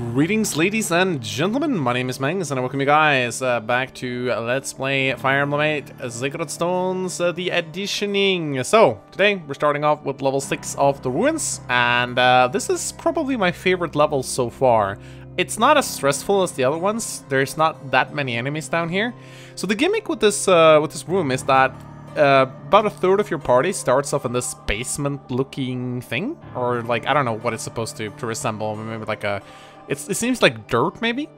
Greetings, ladies and gentlemen, my name is Mangs, and I welcome you guys back to Let's Play Fire Emblem 8 Sacred Stones, the Editioning. So, today we're starting off with level 6 of the Ruins, and this is probably my favorite level so far. It's not as stressful as the other ones, there's not that many enemies down here. So the gimmick with this room is that about a third of your party starts off in this basement-looking thing, or like, I don't know what it's supposed to resemble, maybe like a... It seems like dirt, maybe?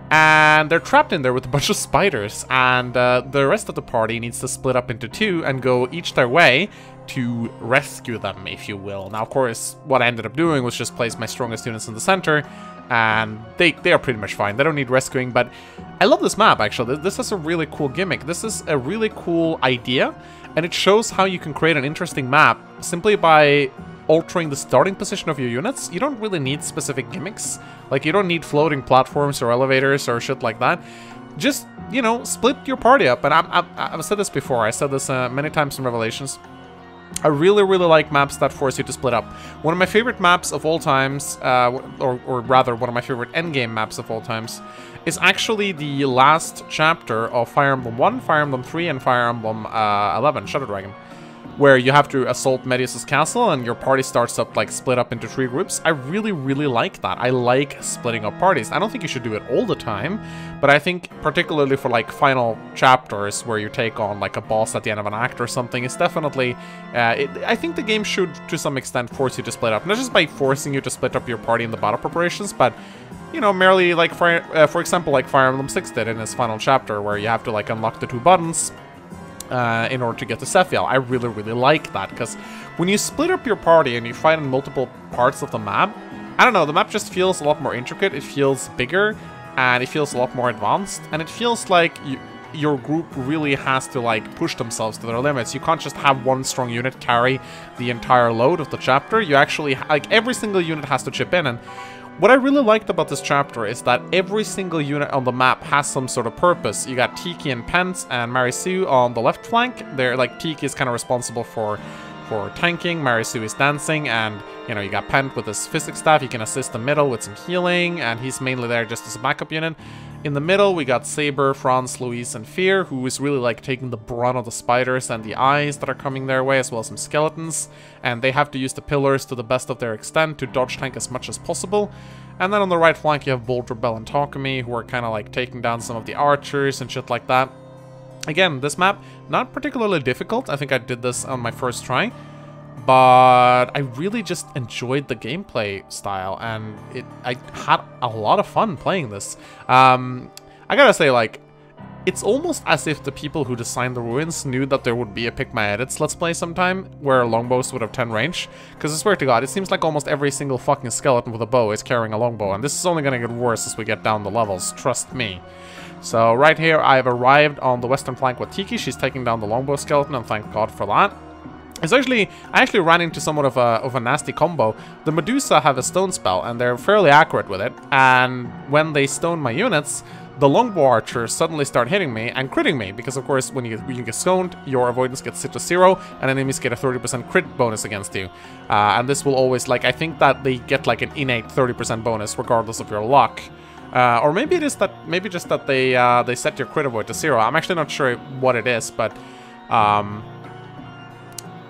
And they're trapped in there with a bunch of spiders, and the rest of the party needs to split up into two and go each their way to rescue them, if you will. Now, of course, what I ended up doing was just place my strongest units in the center, and they are pretty much fine. They don't need rescuing, but I love this map, actually. This is a really cool gimmick. This is a really cool idea, and it shows how you can create an interesting map simply by altering the starting position of your units. You don't really need specific gimmicks. Like, you don't need floating platforms or elevators or shit like that. Just, you know, split your party up. And I've said this before. I said this many times in Revelations. I really like maps that force you to split up. One of my favorite maps of all times, or rather, one of my favorite endgame maps of all times, is actually the last chapter of Fire Emblem 1, Fire Emblem 3, and Fire Emblem 11, Shadow Dragon, where you have to assault Medius' castle and your party starts up, like, split up into 3 groups. I really like that. I like splitting up parties. I don't think you should do it all the time, but I think particularly for, like, final chapters where you take on, like, a boss at the end of an act or something, it's definitely... I think the game should, to some extent, force you to split up. Not just by forcing you to split up your party in the battle preparations, but, you know, merely, like, for example, like Fire Emblem 6 did in its final chapter, where you have to, like, unlock the 2 buttons in order to get to Sephiel. I really like that, because when you split up your party and you fight in multiple parts of the map, I don't know, the map just feels a lot more intricate, it feels bigger, and it feels a lot more advanced, and it feels like your group really has to, like, push themselves to their limits. You can't just have one strong unit carry the entire load of the chapter. You actually, like, every single unit has to chip in, and what I really liked about this chapter is that every single unit on the map has some sort of purpose. You got Tiki and Pence and Marisu on the left flank. They're, like, Tiki is kind of responsible for tanking, Marisu is dancing, and, you know, you got Pent with his physics staff. He can assist the middle with some healing, and he's mainly there just as a backup unit. In the middle, we got Saber, Franz, Louise, and Fear, who is really, like, taking the brunt of the spiders and the eyes that are coming their way, as well as some skeletons. And they have to use the pillars to the best of their extent to dodge tank as much as possible. And then on the right flank, you have Bolter, Bell, and Takumi, who are kind of, like, taking down some of the archers and shit like that. Again, this map, not particularly difficult. I think I did this on my first try. But I really just enjoyed the gameplay style, and I had a lot of fun playing this. I gotta say, like, it's almost as if the people who designed the Ruins knew that there would be a Pick My Edits Let's Play sometime, where longbows would have 10 range. Because I swear to God, it seems like almost every single fucking skeleton with a bow is carrying a longbow, and this is only gonna get worse as we get down the levels, trust me. So right here, I've arrived on the western flank with Tiki. She's taking down the longbow skeleton, and thank God for that. I actually ran into somewhat of a nasty combo. The Medusa have a stone spell, and they're fairly accurate with it. And when they stone my units, the longbow archers suddenly start hitting me and critting me, because of course when you get stoned, your avoidance gets set to 0, and enemies get a 30% crit bonus against you. And this will always, like, I think that they get like an innate 30% bonus regardless of your luck. Or maybe it is that, maybe just that they set your crit avoid to 0. I'm actually not sure what it is, but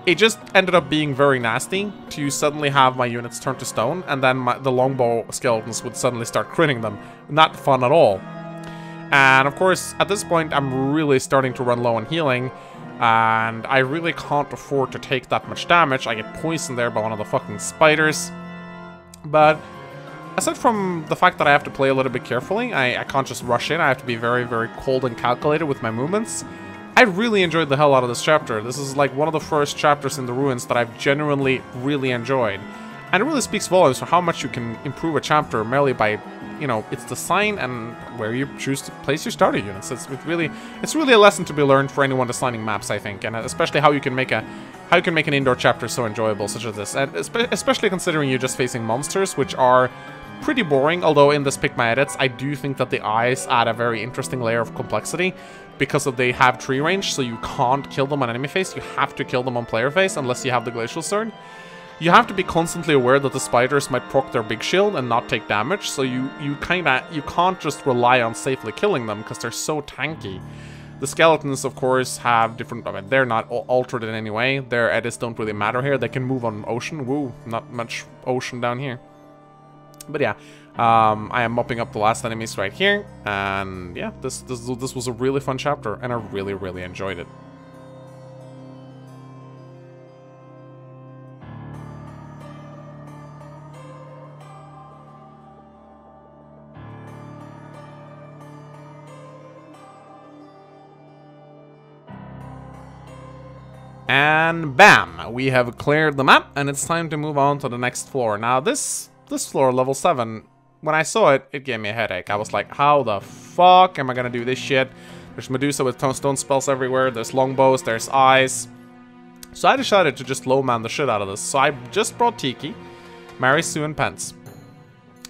it just ended up being very nasty to suddenly have my units turn to stone, and then the longbow skeletons would suddenly start critting them. Not fun at all. And of course, at this point, I'm really starting to run low on healing, and I really can't afford to take that much damage. I get poisoned there by one of the fucking spiders. But aside from the fact that I have to play a little bit carefully, I can't just rush in. I have to be very cold and calculated with my movements. I really enjoyed the hell out of this chapter. This is like one of the first chapters in the Ruins that I've genuinely really enjoyed. And it really speaks volumes for how much you can improve a chapter merely by, you know, its design and where you choose to place your starter units. It's really a lesson to be learned for anyone designing maps, I think, and especially how you can make an indoor chapter so enjoyable such as this. And especially considering you're just facing monsters, which are pretty boring, although in this Pick My Edits, I do think that the eyes add a very interesting layer of complexity, because they have tree range, so you can't kill them on enemy phase. You have to kill them on player phase unless you have the Glacial Sword. you have to be constantly aware that the spiders might proc their big shield and not take damage, so you can't just rely on safely killing them because they're so tanky. The skeletons, of course, have different... I mean, they're not altered in any way. Their edits don't really matter here. They can move on ocean. Woo, not much ocean down here. But yeah, I am mopping up the last enemies right here. And yeah, this was a really fun chapter, and I really, really enjoyed it. And bam! We have cleared the map, and it's time to move on to the next floor. Now, this floor, level 7, when I saw it, it gave me a headache. I was like, how the fuck am I gonna do this shit? There's Medusa with stone spells everywhere, there's longbows, there's eyes. So I decided to just low-man the shit out of this. So I just brought Tiki, Mary Sue, and Pence.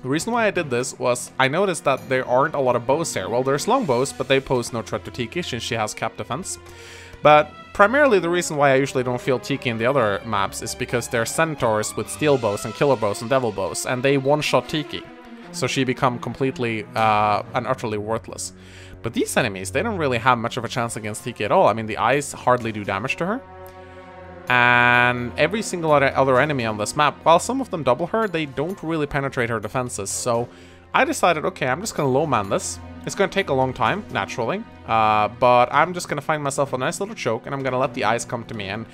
The reason why I did this was I noticed that there aren't a lot of bows here. Well, there's longbows, but they pose no threat to Tiki since she has cap defense. But primarily the reason why I usually don't feel Tiki in the other maps is because they're centaurs with steel bows and killer bows and devil bows, and they one-shot Tiki. So she become completely and utterly worthless. But these enemies, they don't really have much of a chance against Tiki at all. I mean, the eyes hardly do damage to her. And every single other enemy on this map, while some of them double her, they don't really penetrate her defenses. So I decided, okay, I'm just going to low-man this. It's going to take a long time, naturally, but I'm just going to find myself a nice little choke, and I'm going to let the eyes come to me. And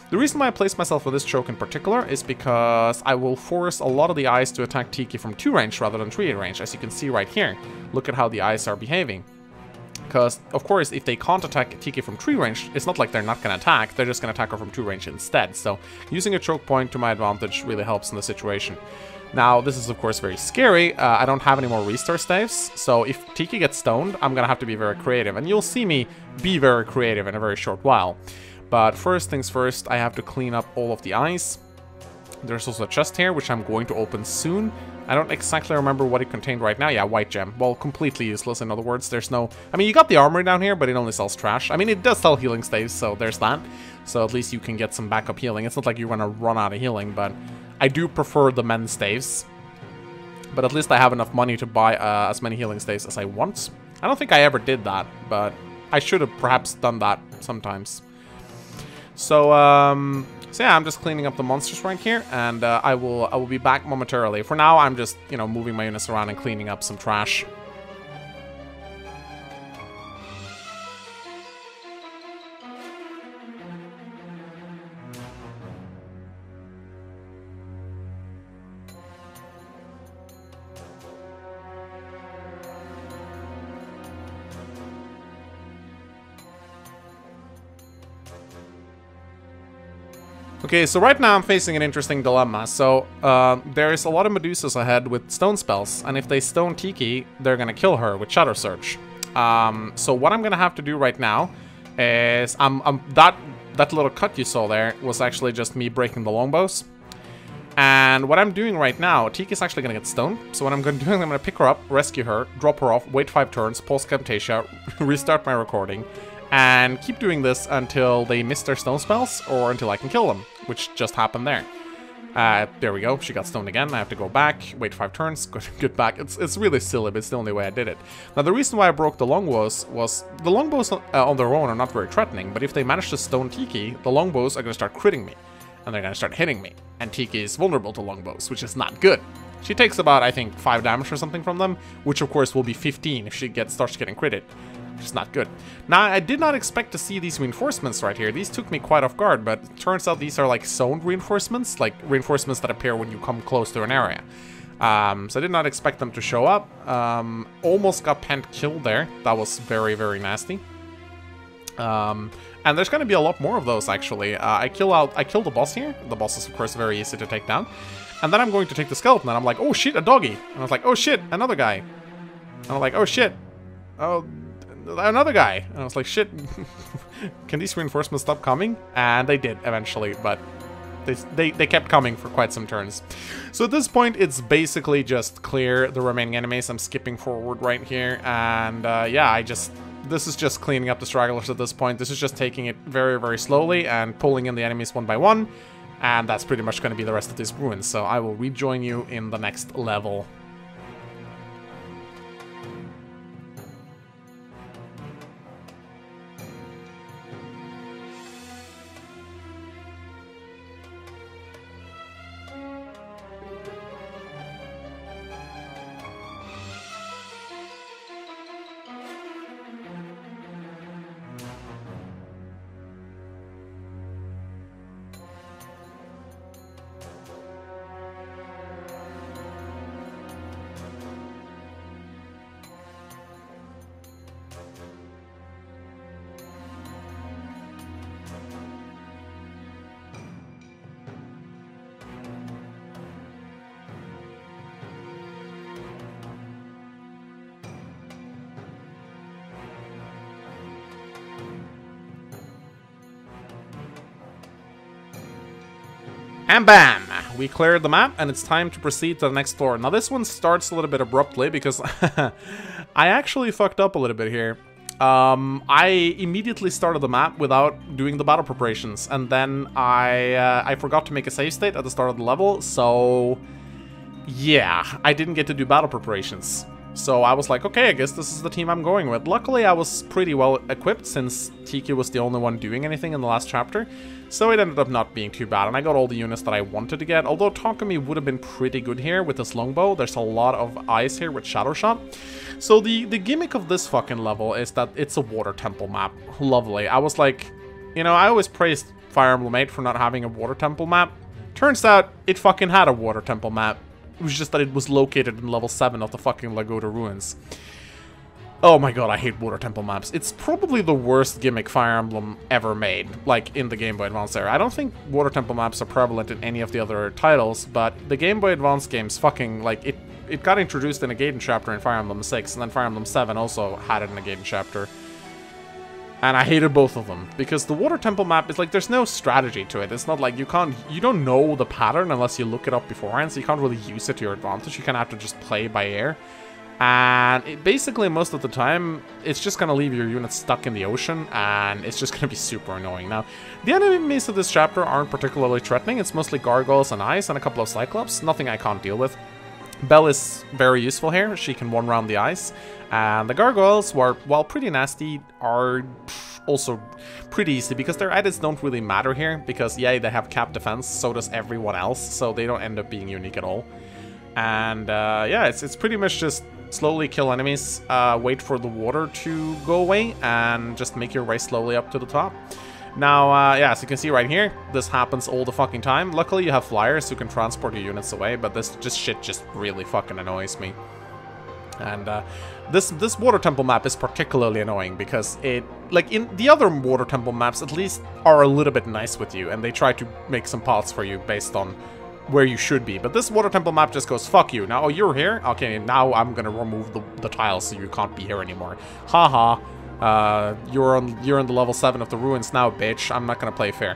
the reason why I placed myself with this choke in particular is because I will force a lot of the eyes to attack Tiki from 2 range rather than 3 range, as you can see right here. Look at how the eyes are behaving. Because, of course, if they can't attack Tiki from 3 range, it's not like they're not going to attack, they're just going to attack her from 2 range instead. So using a choke point to my advantage really helps in the situation. Now, this is of course very scary. I don't have any more restore staves, so if Tiki gets stoned, I'm gonna have to be very creative, and you'll see me be very creative in a very short while. But first things first, I have to clean up all of the eyes. There's also a chest here, which I'm going to open soon. I don't exactly remember what it contained right now. Yeah, white gem. Well, completely useless, in other words. There's no... I mean, you got the armory down here, but it only sells trash. I mean, it does sell healing staves, so there's that. So at least you can get some backup healing. It's not like you're gonna run out of healing, but... I do prefer the men's staves, but at least I have enough money to buy as many healing staves as I want. I don't think I ever did that, but I should have perhaps done that sometimes. So yeah, I'm just cleaning up the monsters right here, and I will be back momentarily. For now, I'm just, you know, moving my units around and cleaning up some trash. Okay, so right now I'm facing an interesting dilemma. So, there's a lot of Medusas ahead with stone spells, and if they stone Tiki, they're gonna kill her with Shadow Surge. So what I'm gonna have to do right now is, that little cut you saw there was actually just me breaking the longbows. And what I'm doing right now, Tiki's actually gonna get stoned. So what I'm gonna do, I'm gonna pick her up, rescue her, drop her off, wait 5 turns, pulse Camtasia, restart my recording, and keep doing this until they miss their stone spells, or until I can kill them, which just happened there. There we go, she got stoned again. I have to go back, wait 5 turns, get back. It's really silly, but it's the only way I did it. Now, the reason why I broke the longbows was, the longbows on their own are not very threatening, but if they manage to stone Tiki, the longbows are going to start critting me, and they're going to start hitting me. And Tiki is vulnerable to longbows, which is not good. She takes about, I think, 5 damage or something from them, which of course will be 15 if she starts getting critted. It's not good. Now, I did not expect to see these reinforcements right here. These took me quite off guard, but it turns out these are like zoned reinforcements, like reinforcements that appear when you come close to an area. So I did not expect them to show up. Almost got Pent killed there. That was very, very nasty. And there's going to be a lot more of those, actually. I kill the boss here. The boss is, of course, very easy to take down. And then I'm going to take the skeleton, and I'm like, oh shit, a doggy. And I was like, oh shit, another guy. And I'm like, oh shit. Oh, another guy. And I was like, shit, can these reinforcements stop coming? And they did eventually, but they kept coming for quite some turns. So at this point, it's basically just clear the remaining enemies. I'm skipping forward right here, and yeah, this is just cleaning up the stragglers at this point. This is just taking it very, very slowly and pulling in the enemies one by one. And that's pretty much going to be the rest of these ruins. So I will rejoin you in the next level. And bam! We cleared the map, and it's time to proceed to the next floor. Now, this one starts a little bit abruptly, because I actually fucked up a little bit here. I immediately started the map without doing the battle preparations, and then I forgot to make a save state at the start of the level, so yeah, I didn't get to do battle preparations. So I was like, okay, I guess this is the team I'm going with. Luckily, I was pretty well equipped since Tiki was the only one doing anything in the last chapter. So it ended up not being too bad, and I got all the units that I wanted to get. Although Takumi would have been pretty good here with this longbow. There's a lot of eyes here with Shadow Shot. So the gimmick of this fucking level is that it's a water temple map. Lovely. I was like, you know, I always praised Fire Emblem 8 for not having a water temple map. Turns out it fucking had a water temple map. It was just that it was located in level 7 of the fucking Lagdou ruins. Oh my god, I hate water temple maps. It's probably the worst gimmick Fire Emblem ever made, like in the Game Boy Advance era. I don't think water temple maps are prevalent in any of the other titles, but the Game Boy Advance games fucking, like, it got introduced in a Gaiden chapter in Fire Emblem 6, and then Fire Emblem 7 also had it in a Gaiden chapter. And I hated both of them, because the water temple map is like, there's no strategy to it. It's not like you don't know the pattern unless you look it up beforehand, so you can't really use it to your advantage. You kind of have to just play by ear. And it basically, most of the time, it's just going to leave your units stuck in the ocean, and it's just going to be super annoying. Now, the enemies of this chapter aren't particularly threatening. It's mostly gargoyles and ice and a couple of cyclops. Nothing I can't deal with. Belle is very useful here. She can one-round the ice. And the gargoyles, while pretty nasty, are also pretty easy, because their edits don't really matter here, because, yeah, they have cap defense, so does everyone else, so they don't end up being unique at all. And, yeah, it's pretty much just slowly kill enemies, wait for the water to go away, and just make your way slowly up to the top. Now, yeah, as you can see right here, this happens all the fucking time. Luckily, you have flyers who can transport your units away, but this shit just really fucking annoys me. And this water temple map is particularly annoying because it, like in the other water temple maps, at least are a little bit nice with you, and they try to make some paths for you based on where you should be. But this water temple map just goes, fuck you. Now, oh, you're here? Okay, now I'm gonna remove the tiles so you can't be here anymore. Haha. You're on the level 7 of the ruins now, bitch. I'm not gonna play fair.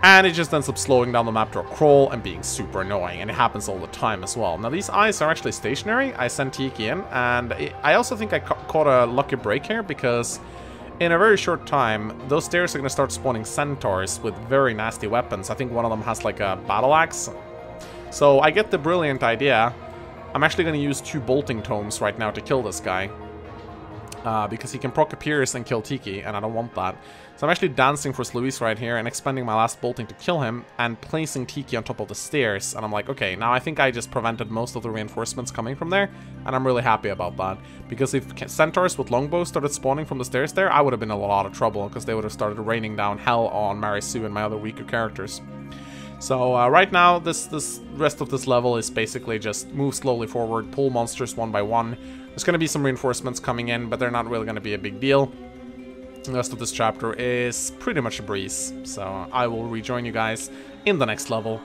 And it just ends up slowing down the map to a crawl and being super annoying, and it happens all the time as well. Now, these eyes are actually stationary. I sent Tiki in, and I also think I caught a lucky break here, because in a very short time, those stairs are going to start spawning centaurs with very nasty weapons. I think one of them has like a battle axe. So I get the brilliant idea. I'm actually going to use 2 bolting tomes right now to kill this guy. Because he can proc a Pierce and kill Tiki, and I don't want that. So I'm actually dancing for Sluis right here and expending my last bolting to kill him and placing Tiki on top of the stairs. And I'm like, okay, now I think I just prevented most of the reinforcements coming from there, and I'm really happy about that. Because if centaurs with longbows started spawning from the stairs there, I would have been in a lot of trouble, because they would have started raining down hell on Marisu and my other weaker characters. So right now, this rest of this level is basically just move slowly forward, pull monsters one by one. There's going to be some reinforcements coming in, but they're not really going to be a big deal. The rest of this chapter is pretty much a breeze. So I will rejoin you guys in the next level.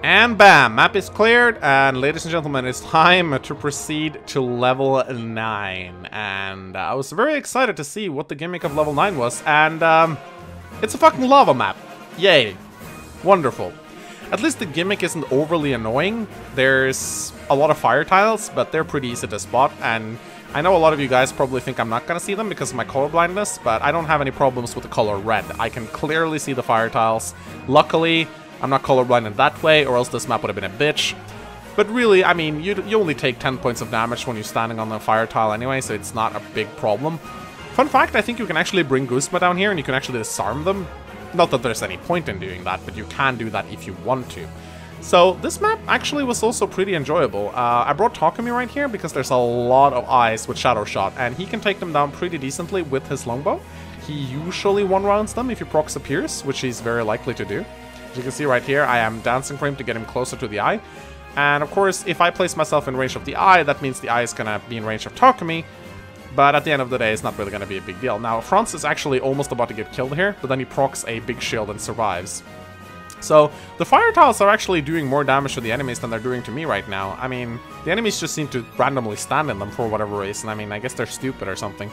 And bam, map is cleared, and ladies and gentlemen, it's time to proceed to level 9. And I was very excited to see what the gimmick of level 9 was, and it's a fucking lava map. Yay. Wonderful. At least the gimmick isn't overly annoying. There's a lot of fire tiles, but they're pretty easy to spot, and I know a lot of you guys probably think I'm not gonna see them because of my color blindness, but I don't have any problems with the color red. I can clearly see the fire tiles. Luckily, I'm not colorblind in that way, or else this map would have been a bitch. But really, I mean, you only take 10 points of damage when you're standing on the fire tile anyway, so it's not a big problem. Fun fact, I think you can actually bring Guzma down here and you can actually disarm them. Not that there's any point in doing that, but you can do that if you want to. So this map actually was also pretty enjoyable. I brought Takumi right here because there's a lot of eyes with Shadow Shot, and he can take them down pretty decently with his longbow. He usually one-rounds them if he procs a Pierce, which he's very likely to do. As you can see right here, I am dancing for him to get him closer to the eye. And of course, if I place myself in range of the eye, that means the eye is gonna be in range of Takumi. But at the end of the day, it's not really gonna be a big deal. Now, Franz is actually almost about to get killed here, but then he procs a big shield and survives. So, the fire tiles are actually doing more damage to the enemies than they're doing to me right now. I mean, the enemies just seem to randomly stand in them for whatever reason. I mean, I guess they're stupid or something.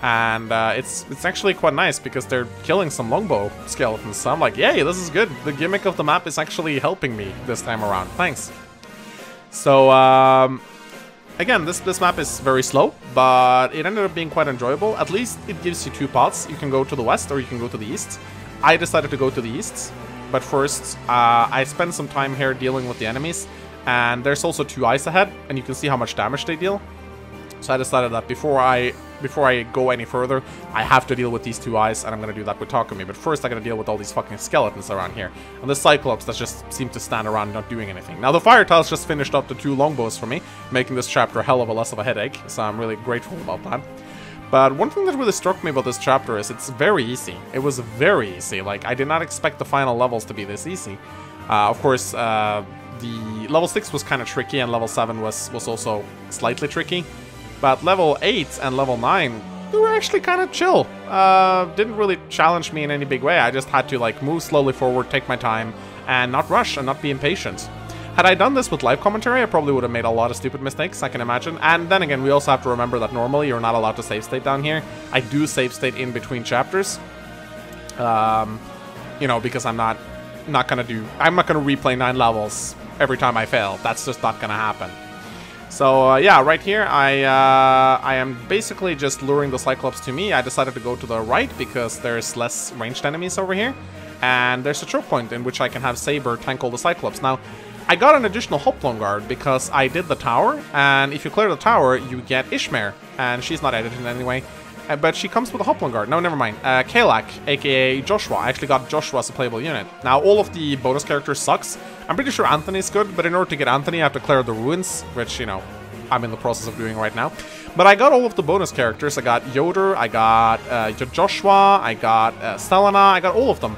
And it's actually quite nice because they're killing some longbow skeletons. So I'm like, yay, this is good. The gimmick of the map is actually helping me this time around. Thanks. So, again, this map is very slow, but it ended up being quite enjoyable. At least it gives you two paths. You can go to the west or you can go to the east. I decided to go to the east, but first I spent some time here dealing with the enemies. And there's also two eyes ahead, and you can see how much damage they deal. So I decided that before I go any further, I have to deal with these two eyes, and I'm gonna do that with Takumi. But first I gotta deal with all these fucking skeletons around here. And the Cyclops that just seem to stand around not doing anything. Now the fire tiles just finished up the two longbows for me, making this chapter a hell of a less of a headache, so I'm really grateful about that. But one thing that really struck me about this chapter is it's very easy. It was very easy. Like, I did not expect the final levels to be this easy. Of course, the level 6 was kind of tricky, and level 7 was also slightly tricky. But level 8 and level 9, they were actually kind of chill. Didn't really challenge me in any big way. I just had to like move slowly forward, take my time, and not rush and not be impatient. Had I done this with live commentary, I probably would have made a lot of stupid mistakes, I can imagine. And then again, we also have to remember that normally you're not allowed to save state down here. I do save state in between chapters. You know, because I'm not gonna replay 9 levels every time I fail. That's just not gonna happen. So yeah, right here I am basically just luring the Cyclops to me. I decided to go to the right because there's less ranged enemies over here. And there's a choke point in which I can have Saber tackle the Cyclops. Now, I got an additional Hoplon guard because I did the tower, and if you clear the tower, you get Ishmare, and she's not edited in any way. But she comes with a Hoplon guard. No, never mind. Kalak, aka Joshua. I actually got Joshua as a playable unit. Now, all of the bonus characters sucks. I'm pretty sure Anthony's good, but in order to get Anthony, I have to clear the ruins, which, you know, I'm in the process of doing right now. But I got all of the bonus characters. I got Yoder, I got Joshua, I got Stelana, I got all of them.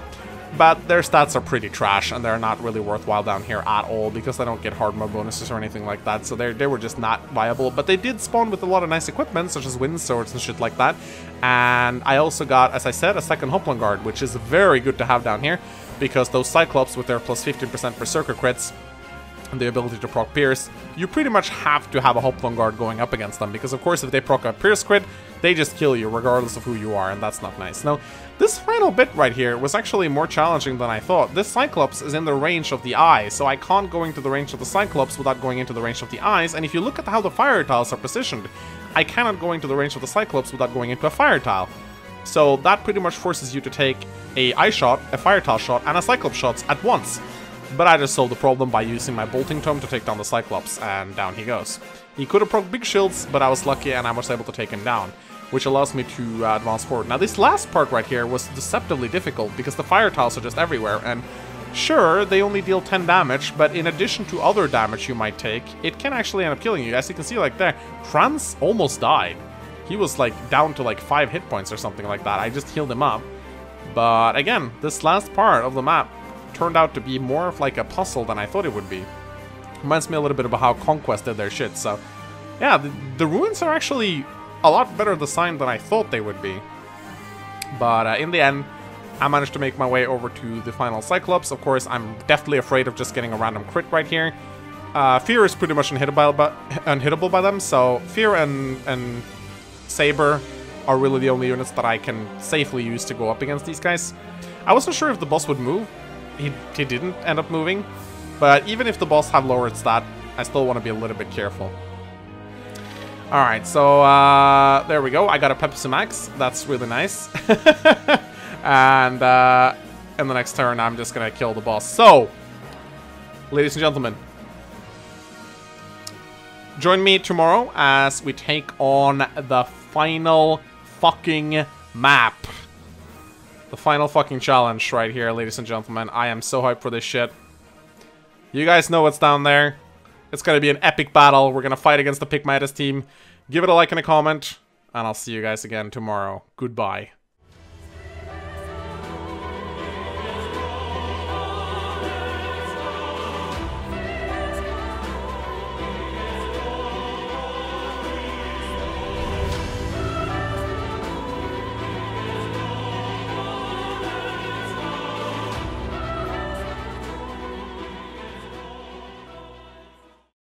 But their stats are pretty trash, and they're not really worthwhile down here at all, because they don't get hard mode bonuses or anything like that, so they were just not viable. But they did spawn with a lot of nice equipment, such as wind swords and shit like that. And I also got, as I said, a second Hoplon guard, which is very good to have down here, because those Cyclops with their plus 15% Berserker crits, and the ability to proc Pierce, you pretty much have to have a Hoplon guard going up against them, because of course if they proc a Pierce crit, they just kill you regardless of who you are, and that's not nice. Now, this final bit right here was actually more challenging than I thought. This Cyclops is in the range of the eye, so I can't go into the range of the Cyclops without going into the range of the eyes, and if you look at how the fire tiles are positioned, I cannot go into the range of the Cyclops without going into a fire tile. So that pretty much forces you to take a eye shot, a fire tile shot, and a Cyclops shot at once. But I just solved the problem by using my bolting tome to take down the Cyclops, and down he goes. He could have proc big shields, but I was lucky and I was able to take him down, which allows me to advance forward. Now this last part right here was deceptively difficult because the fire tiles are just everywhere, and sure, they only deal 10 damage, but in addition to other damage you might take, it can actually end up killing you. As you can see like there, Franz almost died. He was like down to like 5 hit points or something like that. I just healed him up. But again, this last part of the map turned out to be more of like a puzzle than I thought it would be. Reminds me a little bit about how Conquest did their shit, so yeah, the ruins are actually a lot better designed than I thought they would be. But in the end, I managed to make my way over to the final Cyclops. Of course, I'm definitely afraid of just getting a random crit right here. Fear is pretty much unhittable by them, so Fear and Saber are really the only units that I can safely use to go up against these guys. I wasn't sure if the boss would move. He didn't end up moving, but even if the boss have lowered stat, I still want to be a little bit careful. Alright, so there we go. I got a Pepsi Max. That's really nice. And in the next turn, I'm just going to kill the boss. So, ladies and gentlemen, join me tomorrow as we take on the final fucking map. The final fucking challenge right here, ladies and gentlemen. I am so hyped for this shit. You guys know what's down there. It's gonna be an epic battle. We're gonna fight against the Pygmaitis team. Give it a like and a comment, and I'll see you guys again tomorrow. Goodbye.